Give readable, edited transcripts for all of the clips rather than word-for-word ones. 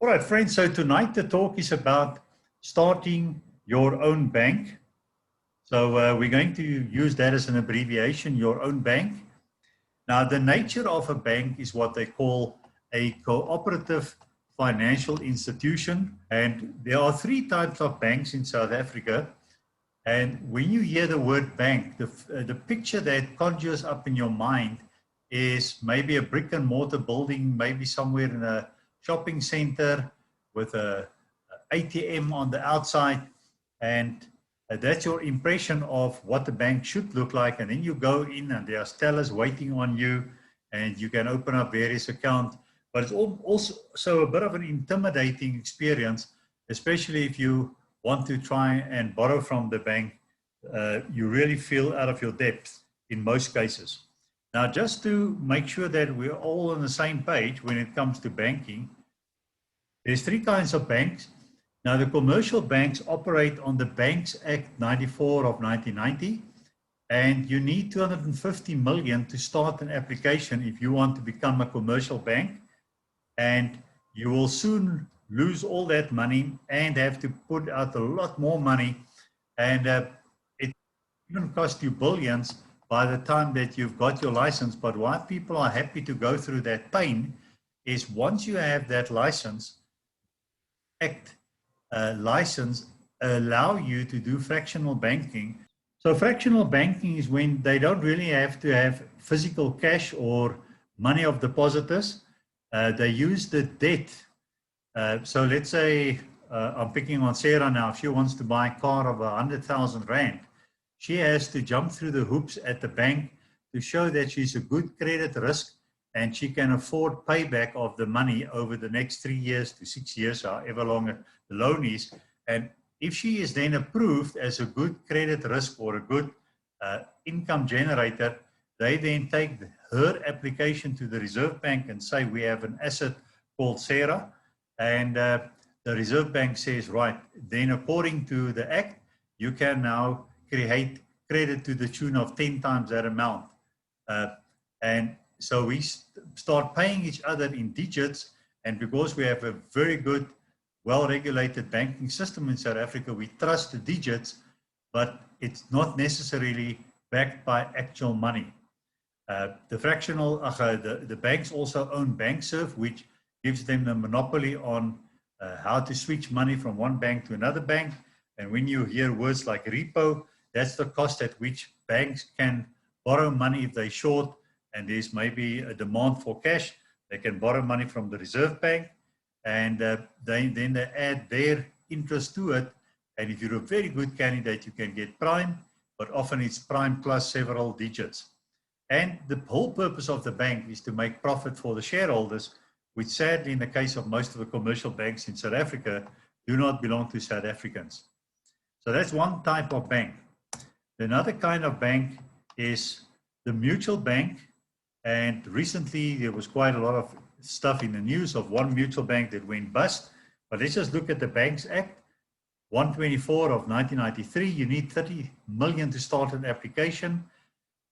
All right, friends, so tonight the talk is about starting your own bank. So we're going to use that as an abbreviation, your own bank. Now, the nature of a bank is what they call a cooperative financial institution. And there are three types of banks in South Africa. And when you hear the word bank, the picture that conjures up in your mind is maybe a brick and mortar building, maybe somewhere in a shopping center with a ATM on the outside. And that's your impression of what the bank should look like. And then you go in and there are tellers waiting on you and you can open up various accounts. But it's also a bit of an intimidating experience, especially if you want to try and borrow from the bank. You really feel out of your depth in most cases. Now, just to make sure that we're all on the same page when it comes to banking, there's three kinds of banks. Now, the commercial banks operate on the Banks Act 94 of 1990, and you need 250 million to start an application if you want to become a commercial bank, and you will soon lose all that money and have to put out a lot more money, and it even cost you billions by the time that you've got your license. But why people are happy to go through that pain is once you have that license, license allow you to do fractional banking. So fractional banking is when they don't really have to have physical cash or money of depositors. They use the debt. So let's say I'm picking on Sarah now. If she wants to buy a car of 100,000 Rand, she has to jump through the hoops at the bank to show that she's a good credit risk and she can afford payback of the money over the next 3 years to 6 years, however long the loan is. And if she is then approved as a good credit risk or a good income generator, they then take her application to the Reserve Bank and say, we have an asset called Sarah. And the Reserve Bank says, right, then according to the Act, you can now create credit to the tune of 10 times that amount. And so we start paying each other in digits. And because we have a very good, well-regulated banking system in South Africa, we trust the digits, but it's not necessarily backed by actual money. The banks also own BankServe, which gives them the monopoly on how to switch money from one bank to another bank. And when you hear words like repo, that's the cost at which banks can borrow money if they're short and there's maybe a demand for cash. They can borrow money from the Reserve Bank, and then they add their interest to it. And if you're a very good candidate, you can get prime, but often it's prime plus several digits. And the whole purpose of the bank is to make profit for the shareholders, which sadly, in the case of most of the commercial banks in South Africa, do not belong to South Africans. So that's one type of bank. Another kind of bank is the mutual bank. And recently, there was quite a lot of stuff in the news of one mutual bank that went bust. But let's just look at the Banks Act 124 of 1993. You need 30 million to start an application.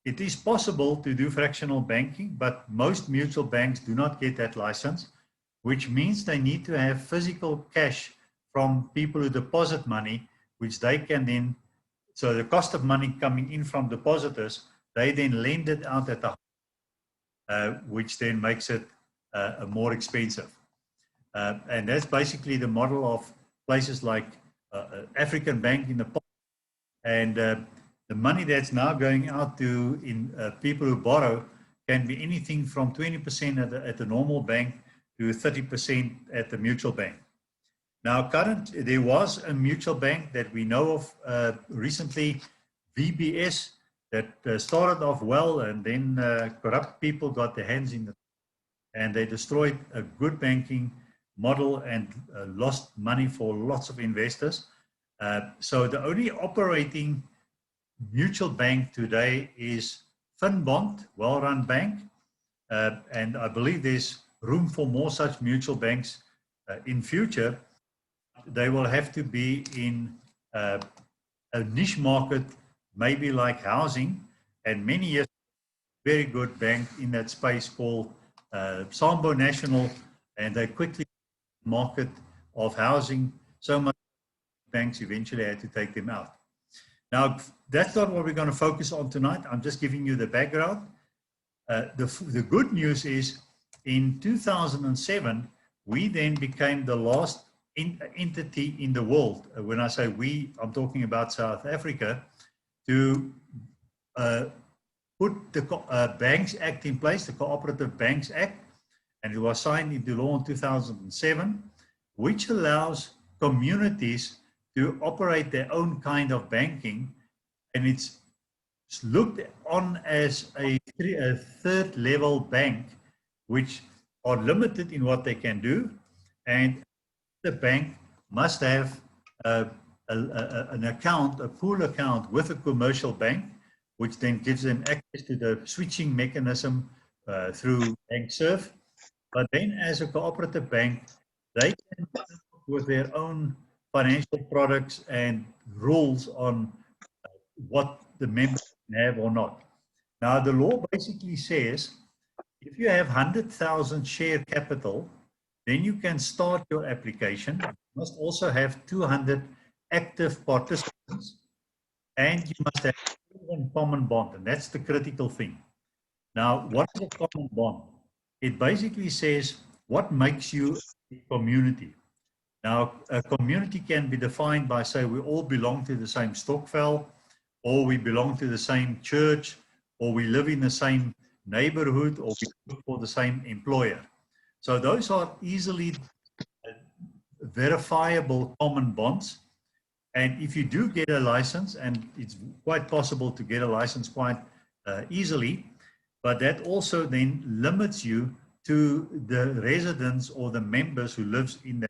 It is possible to do fractional banking, but most mutual banks do not get that license, which means they need to have physical cash from people who deposit money, which they can then, so the cost of money coming in from depositors, they then lend it out at the which then makes it more expensive. And that's basically the model of places like African Bank in the past. And the money that's now going out to people who borrow can be anything from 20% at the normal bank to 30% at the mutual bank. Now, there was a mutual bank that we know of recently, VBS, that started off well, and then corrupt people got their hands in it, and they destroyed a good banking model and lost money for lots of investors. So the only operating mutual bank today is Finbond, well-run bank, and I believe there's room for more such mutual banks in future. They will have to be in a niche market, maybe like housing, and many years, very good bank in that space called Sambo National, and they quickly market of housing so much banks eventually had to take them out. Now, that's not what we're going to focus on tonight. I'm just giving you the background. The good news is in 2007, we then became the last entity in the world. When I say we, I'm talking about South Africa, to put the Banks Act in place, the Cooperative Banks Act, and it was signed into law in 2007, which allows communities to operate their own kind of banking, and it's looked on as a third level bank, which are limited in what they can do, and the bank must have an account, a pool account with a commercial bank, which then gives them access to the switching mechanism through BankServe. But then as a cooperative bank, they can come up with their own financial products and rules on what the members can have or not. Now, the law basically says if you have 100,000 share capital, then you can start your application. You must also have 200 active participants, and you must have a common bond, and that's the critical thing. Now, what is a common bond? It basically says what makes you a community. Now, a community can be defined by, say, we all belong to the same stokvel, or we belong to the same church, or we live in the same neighborhood, or we work for the same employer. So those are easily verifiable common bonds. And if you do get a license, and it's quite possible to get a license quite easily, but that also then limits you to the residents or the members who lives in that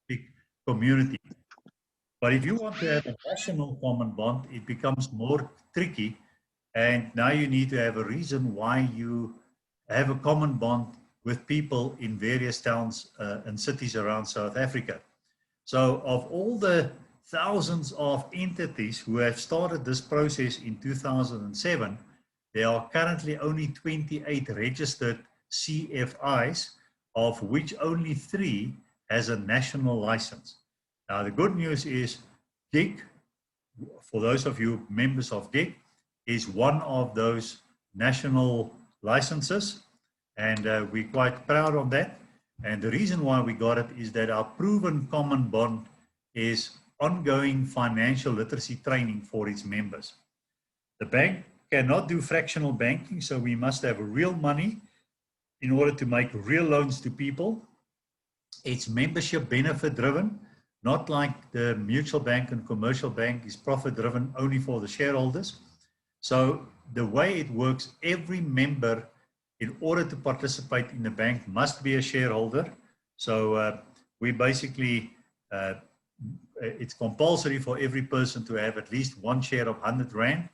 big community. But if you want to have a national common bond, it becomes more tricky. And now you need to have a reason why you have a common bond with people in various towns and cities around South Africa. So of all the thousands of entities who have started this process in 2007, there are currently only 28 registered CFIs, of which only 3 has a national license. Now, the good news is GIG, for those of you members of GIG, is one of those national licenses, and we're quite proud of that. And the reason why we got it is that our proven common bond is ongoing financial literacy training for its members. The bank cannot do fractional banking, so we must have real money in order to make real loans to people. It's membership benefit driven, not like the mutual bank and commercial bank is profit driven only for the shareholders. So the way it works, every member, in order to participate in the bank, must be a shareholder. So we basically, it's compulsory for every person to have at least one share of 100 Rand.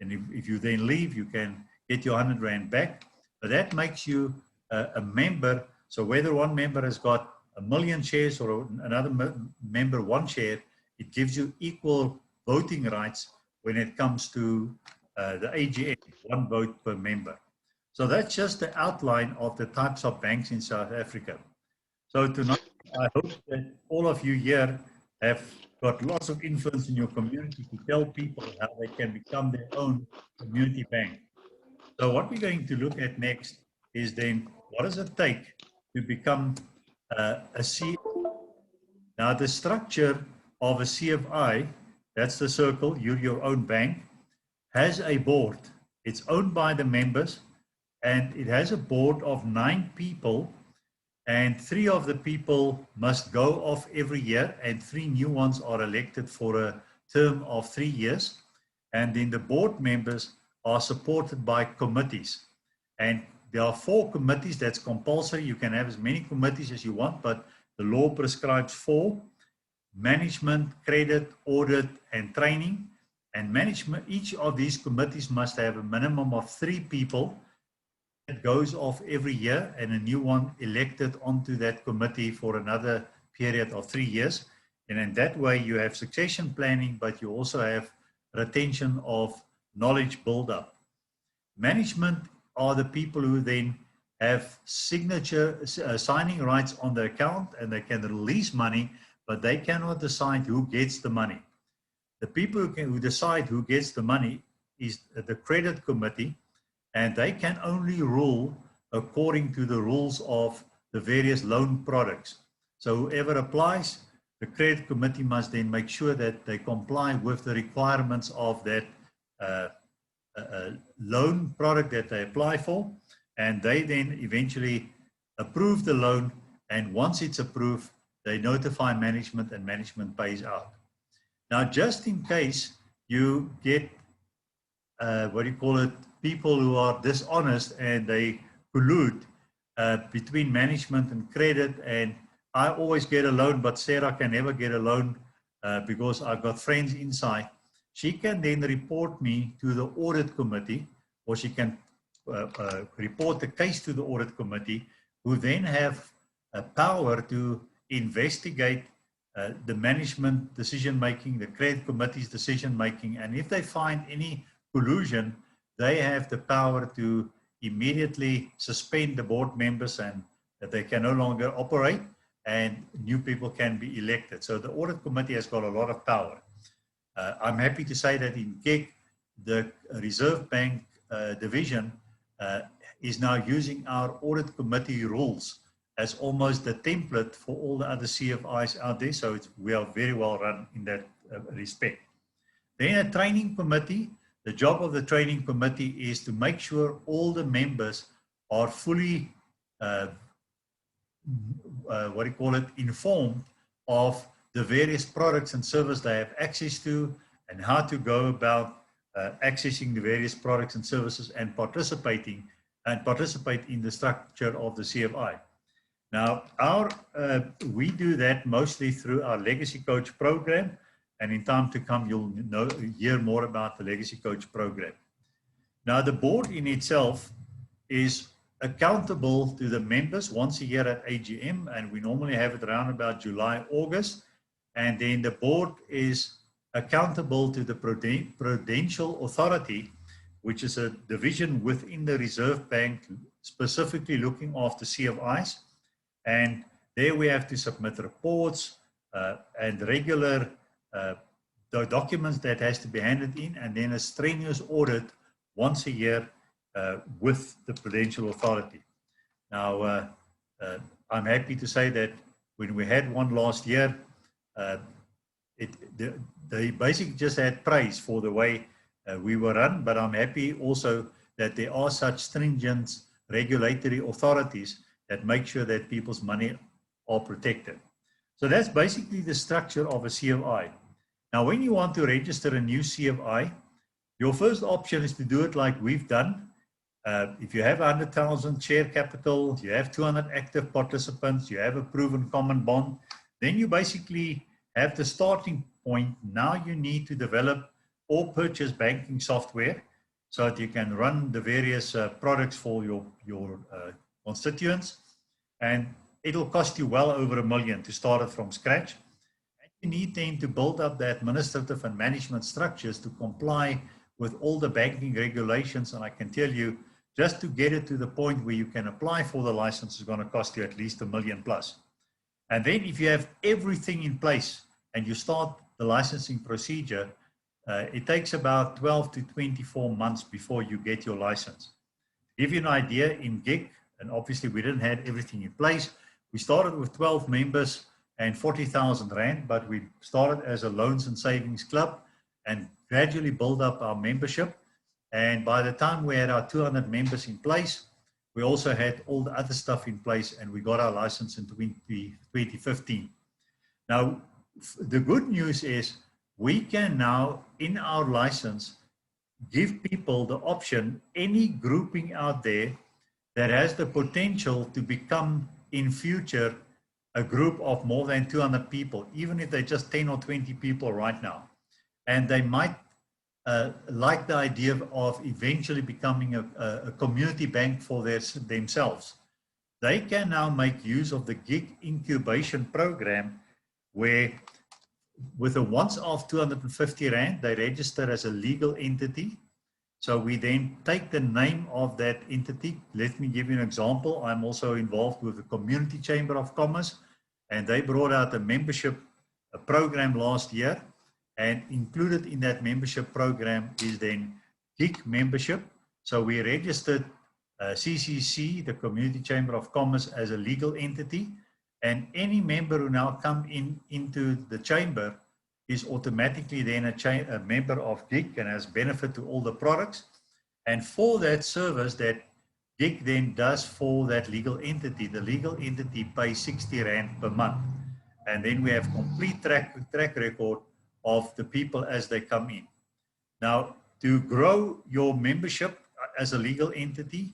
And if you then leave, you can get your 100 Rand back. But that makes you a member. So whether one member has got 1 million shares or another member 1 share, it gives you equal voting rights when it comes to the AGM, 1 vote per member. So that's just the outline of the types of banks in South Africa. So tonight, I hope that all of you here have got lots of influence in your community to tell people how they can become their own community bank. So what we're going to look at next is then, what does it take to become a CFI? Now, the structure of a CFI, that's the circle, you're your own bank, has a board. It's owned by the members, and it has a board of 9 people, and 3 of the people must go off every year, and 3 new ones are elected for a term of 3 years. And then the board members are supported by committees. And there are 4 committees that's compulsory. You can have as many committees as you want, but the law prescribes 4: management, credit, audit, and training. And management, each of these committees must have a minimum of 3 people. It goes off every year, and a new one elected onto that committee for another period of 3 years. And in that way, you have succession planning, but you also have retention of knowledge build-up. Management are the people who then have signing rights on the account, and they can release money, but they cannot decide who gets the money. The people who decide who gets the money is the credit committee, and they can only rule according to the rules of the various loan products. So whoever applies, the credit committee must then make sure that they comply with the requirements of that loan product that they apply for, and they then eventually approve the loan, and once it's approved, they notify management and management pays out. Now, just in case you get, people who are dishonest and they collude between management and credit, and I always get a loan, but Sarah can never get a loan because I've got friends inside. She can then report me to the audit committee, or she can report the case to the audit committee, who then have power to investigate the management decision-making, the credit committee's decision-making, and if they find any collusion, they have the power to immediately suspend the board members, and that they can no longer operate, and new people can be elected. So the audit committee has got a lot of power. I'm happy to say that in GEC, the Reserve Bank division is now using our audit committee rules as almost the template for all the other CFIs out there. So we are very well run in that respect. Then a training committee. The job of the training committee is to make sure all the members are fully, informed of the various products and services they have access to, and how to go about accessing the various products and services and participate in the structure of the CFI. Now, we do that mostly through our Legacy Coach program, and in time to come, you'll hear more about the Legacy Coach program. Now, the board in itself is accountable to the members once a year at AGM, and we normally have it around about July, August. And then the board is accountable to the Prudential Authority, which is a division within the Reserve Bank, specifically looking after CFIs. And there we have to submit reports and regular the documents that has to be handed in, and then a strenuous audit once a year with the Prudential Authority. Now, I'm happy to say that when we had one last year, they basically just had praise for the way we were run, but I'm happy also that there are such stringent regulatory authorities that make sure that people's money are protected. So that's basically the structure of a CFI. Now, when you want to register a new CFI, your first option is to do it like we've done. If you have 100,000 share capital, you have 200 active participants, you have a proven common bond, then you basically have the starting point. Now you need to develop or purchase banking software so that you can run the various products for your constituents. And it'll cost you well over $1 million to start it from scratch. And you need then to build up the administrative and management structures to comply with all the banking regulations. And I can tell you, just to get it to the point where you can apply for the license is going to cost you at least $1 million plus. And then if you have everything in place and you start the licensing procedure, it takes about 12 to 24 months before you get your license. To give you an idea, in GEC, and obviously we didn't have everything in place, we started with 12 members and 40,000 Rand, but we started as a loans and savings club and gradually built up our membership. And by the time we had our 200 members in place, we also had all the other stuff in place, and we got our license in 2015. Now, the good news is we can now, in our license, give people the option, any grouping out there that has the potential to become in future a group of more than 200 people, even if they're just 10 or 20 people right now. And they might like the idea of eventually becoming a community bank for themselves. They can now make use of the GEC incubation program, where with a once-off 250 Rand, they register as a legal entity. So we then take the name of that entity. Let me give you an example. I'm also involved with the Community Chamber of Commerce, and they brought out a membership program last year. And included in that membership program is then GIG membership. So we registered CCC, the Community Chamber of Commerce, as a legal entity. And any member who now come into the chamber is automatically then a member of GIG and has benefit to all the products. And for that service that GIG then does for that legal entity, the legal entity pays 60 Rand per month. And then we have complete track record of the people as they come in. Now, to grow your membership as a legal entity,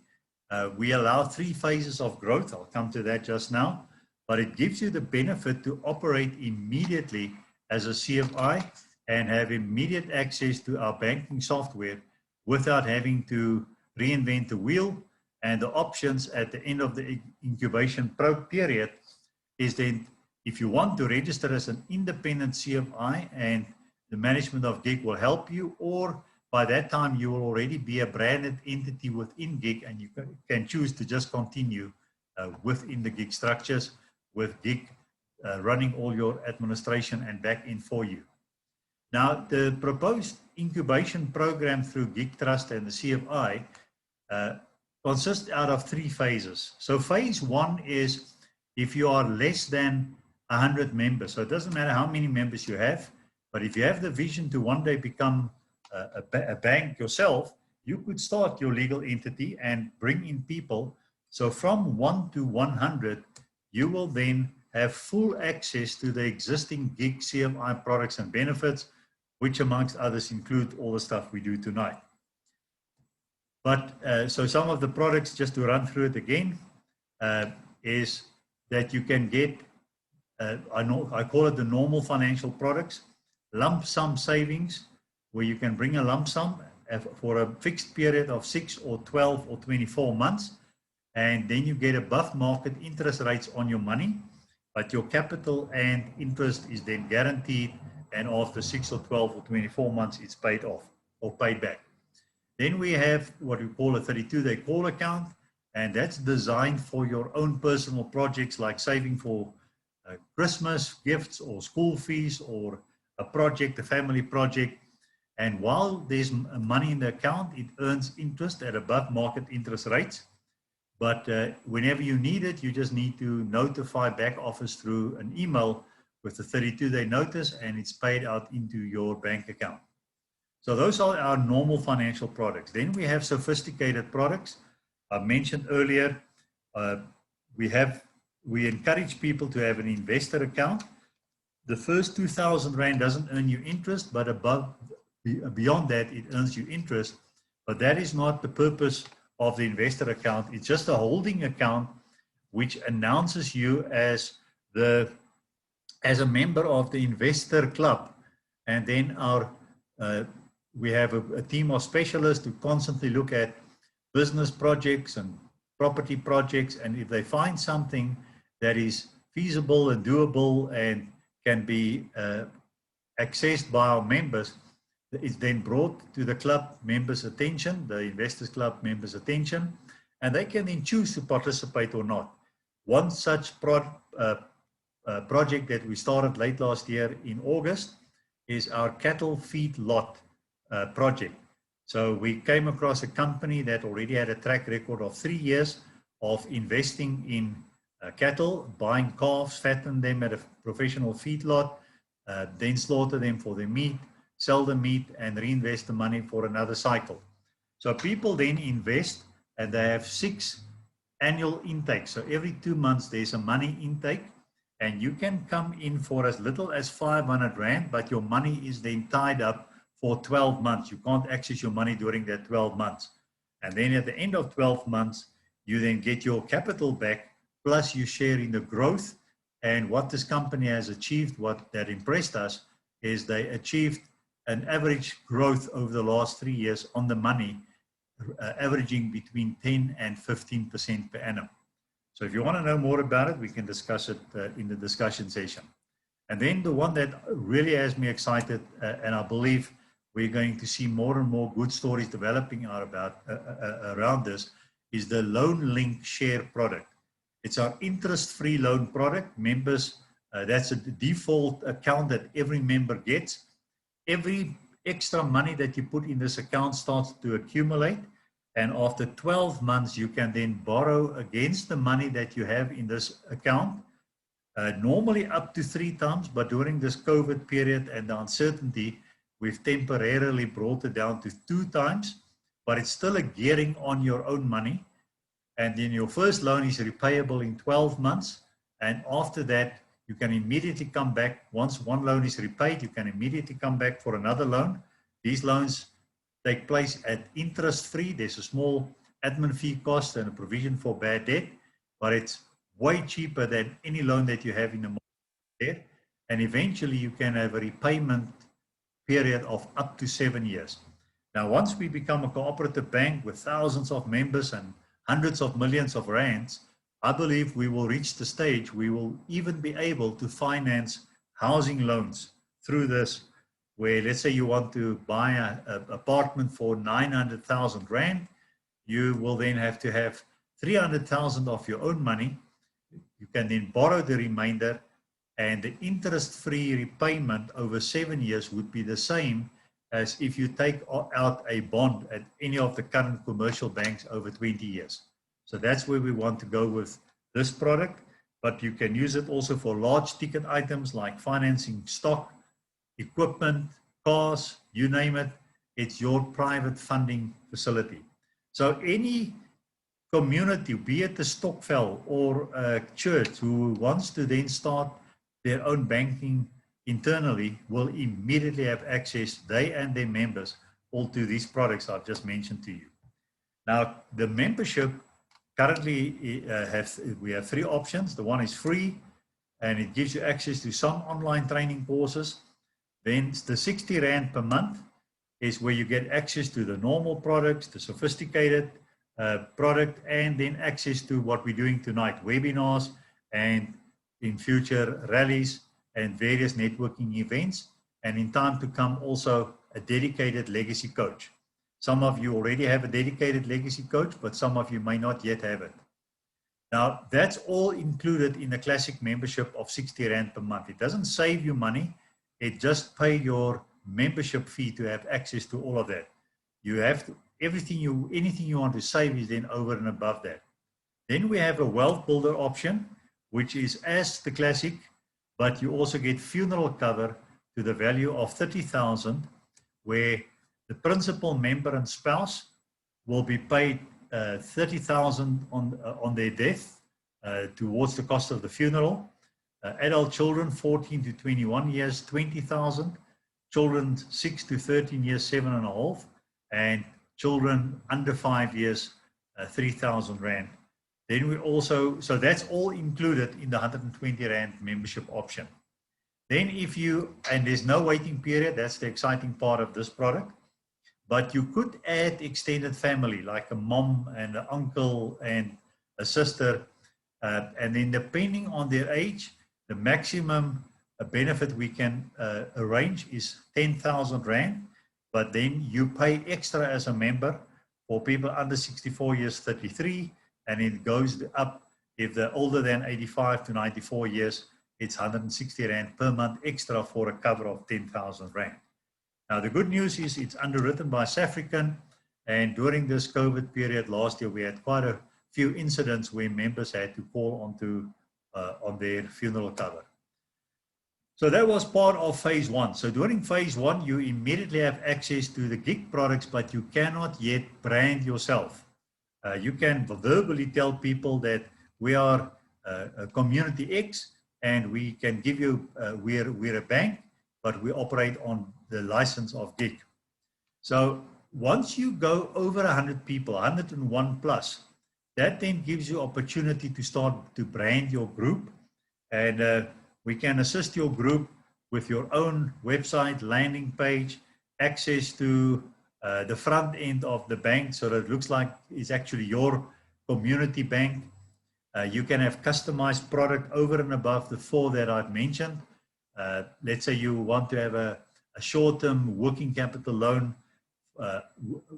we allow 3 phases of growth. I'll come to that just now. But it gives you the benefit to operate immediately as a CFI and have immediate access to our banking software without having to reinvent the wheel. And the options at the end of the incubation period is then, if you want to register as an independent CFI and the management of GIG will help you, or by that time you will already be a branded entity within GIG and you can choose to just continue within the GIG structures with GIG running all your administration and back end for you. Now, the proposed incubation program through GIG Trust and the CFI consists out of 3 phases. So phase 1 is if you are less than 100 members. So it doesn't matter how many members you have, but if you have the vision to one day become a bank yourself, you could start your legal entity and bring in people. So from 1 to 100, you will then have full access to the existing GIG CFI products and benefits, which amongst others include all the stuff we do tonight. But so some of the products, just to run through it again, is that you can get, I call it the normal financial products, lump sum savings, where you can bring a lump sum for a fixed period of 6 or 12 or 24 months. And then you get above market interest rates on your money, but your capital and interest is then guaranteed. And after 6 or 12 or 24 months, it's paid off or paid back. Then we have what we call a 32-day call account, and that's designed for your own personal projects like saving for Christmas gifts or school fees or a project, a family project. And while there's money in the account, it earns interest at above market interest rates. But whenever you need it, you just need to notify back office through an email with a 32-day notice, and it's paid out into your bank account. So those are our normal financial products. Then we have sophisticated products. I mentioned earlier, we encourage people to have an investor account. The first 2,000 Rand doesn't earn you interest, but beyond that, it earns you interest. But that is not the purpose of the investor account. It's just a holding account which announces you as a member of the investor club. And then we have a team of specialists who constantly look at business projects and property projects. And if they find something that is feasible and doable and can be accessed by our members, it's then brought to the club members' attention, the Investors Club members' attention, and they can then choose to participate or not. One such project that we started late last year in August is our cattle feed lot project. So we came across a company that already had a track record of 3 years of investing in cattle, buying calves, fatten them at a professional feedlot, then slaughter them for their meat, sell the meat, and reinvest the money for another cycle. So people then invest, and they have 6 annual intakes. So every 2 months there's a money intake, and you can come in for as little as 500 Rand, but your money is then tied up for 12 months. You can't access your money during that 12 months. And then at the end of 12 months, you then get your capital back, plus you share in the growth. And what this company has achieved, what that impressed us, is they achieved an average growth over the last 3 years on the money, averaging between 10 and 15% per annum. So if you want to know more about it, we can discuss it in the discussion session. And then the one that really has me excited, and I believe we're going to see more and more good stories developing out around this, is the loan link share product. It's our interest-free loan product. Members, that's a default account that every member gets. Every extra money that you put in this account starts to accumulate. And after 12 months, you can then borrow against the money that you have in this account, normally up to 3 times. But during this COVID period and the uncertainty, we've temporarily brought it down to 2 times. But it's still a gearing on your own money. And then your first loan is repayable in 12 months. And after that, you can immediately come back. Once one loan is repaid, you can immediately come back for another loan. These loans take place at interest-free. There's a small admin fee cost and a provision for bad debt, but it's way cheaper than any loan that you have in the market. And eventually, you can have a repayment period of up to 7 years. Now, once we become a cooperative bank with thousands of members and hundreds of millions of rands, I believe we will reach the stage we will even be able to finance housing loans through this, where let's say you want to buy an apartment for 900,000 Rand, you will then have to have 300,000 of your own money. You can then borrow the remainder, and the interest-free repayment over 7 years would be the same as if you take out a bond at any of the current commercial banks over 20 years. So that's where we want to go with this product, but you can use it also for large ticket items like financing stock, equipment, cars, you name it. It's your private funding facility. So any community, be it a stokvel or a church who wants to then start their own banking internally, will immediately have access, they and their members, all to these products I've just mentioned to you. Now, the membership currently we have 3 options. The one is free, and it gives you access to some online training courses. Then the 60 Rand per month is where you get access to the normal products, the sophisticated product, and then access to what we're doing tonight, webinars, and in future rallies and various networking events, and in time to come also a dedicated legacy coach. Some of you already have a dedicated legacy coach, but some of you may not yet have it. Now, that's all included in the classic membership of 60 Rand per month. It doesn't save you money. It just pay your membership fee to have access to all of that. You have to, anything you want to save is then over and above that. Then we have a wealth builder option, which is as the classic, but you also get funeral cover to the value of 30,000, where the principal member and spouse will be paid 30,000 on their death towards the cost of the funeral. Adult children 14 to 21 years, 20,000. Children 6 to 13 years, 7.5, and children under 5 years, 3,000 Rand. Then we also, so that's all included in the 120 Rand membership option. Then if you, and there's no waiting period, that's the exciting part of this product, but you could add extended family, like a mom and an uncle and a sister, and then depending on their age, the maximum benefit we can arrange is 10,000 Rand, but then you pay extra as a member for people under 64 years, 33, and it goes up if they're older than 85 to 94 years, it's 160 Rand per month extra for a cover of 10,000 Rand. Now, the good news is it's underwritten by South African, and during this COVID period last year, we had quite a few incidents where members had to call on their funeral cover. So that was part of phase 1. So during phase 1, you immediately have access to the gig products, but you cannot yet brand yourself. You can verbally tell people that we are a community X, and we can give you, we're a bank, but we operate on the license of gig. So once you go over 100 people, 101 plus, that then gives you opportunity to start to brand your group, and we can assist your group with your own website, landing page, access to the front end of the bank, so that it looks like it's actually your community bank. You can have customized product over and above the 4 that I've mentioned. Let's say you want to have a a short-term working capital loan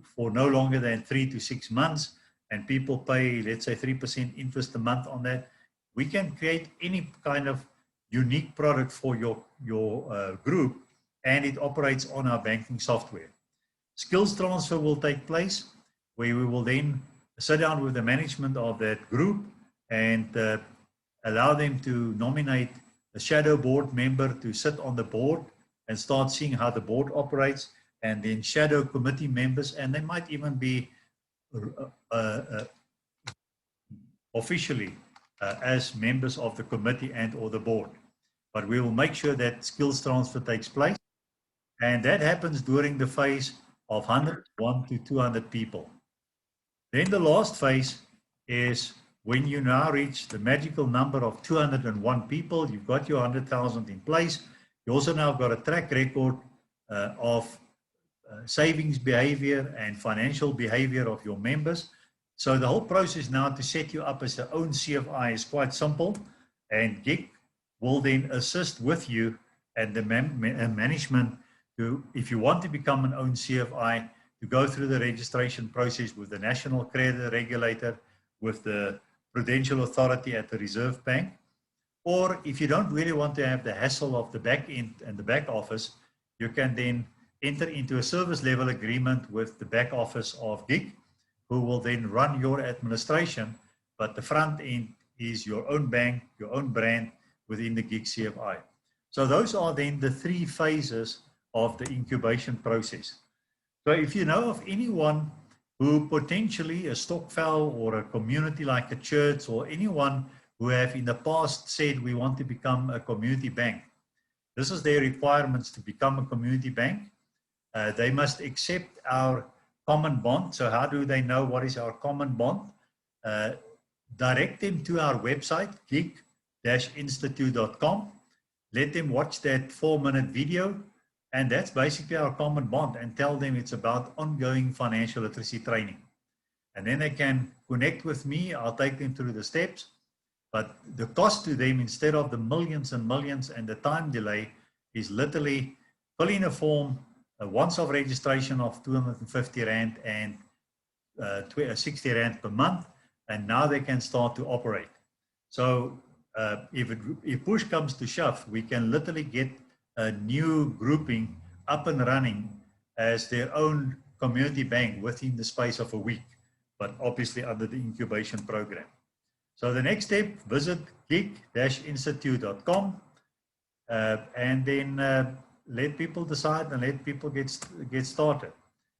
for no longer than 3 to 6 months, and people pay, let's say, 3% interest a month on that. We can create any kind of unique product for your group, and it operates on our banking software. Skills transfer will take place, where we will then sit down with the management of that group and allow them to nominate a shadow board member to sit on the board and start seeing how the board operates, and then shadow committee members, and they might even be officially as members of the committee and or the board. But we will make sure that skills transfer takes place, and that happens during the phase of 101 to 200 people. Then the last phase is when you now reach the magical number of 201 people. You've got your 100,000 in place. You also now got a track record of savings behavior and financial behavior of your members. So the whole process now to set you up as your own CFI is quite simple, and GIG will then assist with you and the management to, if you want to become an own CFI, to go through the registration process with the National Credit Regulator, with the Prudential Authority at the Reserve Bank. Or if you don't really want to have the hassle of the back end and the back office, you can then enter into a service level agreement with the back office of GIG, who will then run your administration, but the front end is your own bank, your own brand within the GIG CFI. So those are then the 3 phases of the incubation process. So if you know of anyone who potentially, a stokvel or a community like a church, or anyone who have in the past said we want to become a community bank, this is their requirements to become a community bank. They must accept our common bond. So how do they know what is our common bond? Direct them to our website, gig-institute.com. Let them watch that 4-minute video, and that's basically our common bond, and tell them it's about ongoing financial literacy training. And then they can connect with me. I'll take them through the steps. But the cost to them, instead of the millions and millions and the time delay, is literally fill in a form, a once-off registration of 250 Rand and 60 Rand per month, and now they can start to operate. So if push comes to shove, we can literally get a new grouping up and running as their own community bank within the space of a week, but obviously under the incubation program. So the next step, visit gig-institute.com and then let people decide and let people get started.